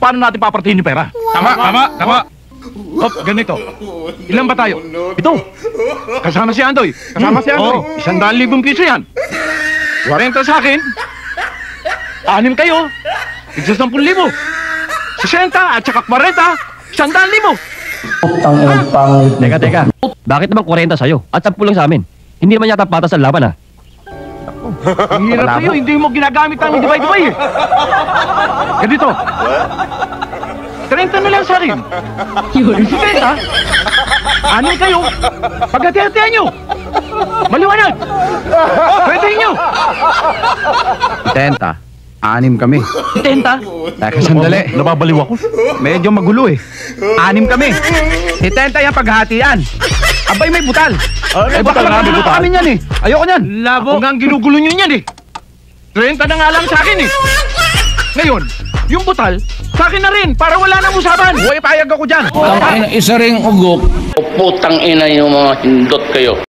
paano natin papartihin yung pera? Tama. Hop, ganito. Ilan ba tayo? Ito. Kasama si Andoy. Kasama si Andoy. 100,000 piso yan. 40 sa akin. 6 kayo. Tigsa 10,000. 60 at saka 40. 100,000. Teka. Bakit naman 40 sa'yo? At 10 lang sa amin. Hindi naman yata patas ang laban, ha? Ang hirap sa'yo. Hindi mo ginagamit ang divide-divide eh. Ganito. 30 na lang sa akin. Yung 60. 6 kayo. Pagkati-hatihan nyo. Maliwanag. Pwede nyo. 70. 6 kami. 70. Teka, sandali. Nababaliw ako. Medyo magulo eh. 6 kami. 70 yung paghahatian. Abay, may butal. May butal nga, may butal. Kami yan eh. Ayoko yan. Ako nga ang ginugulo nyo yan eh. 30 na nga lang sa akin eh. Ngayon, yung butal, sa akin na rin, para wala nang usapan. Huwag payag ako dyan. Isa ring ugok. Putang ina yung mga hindot kayo.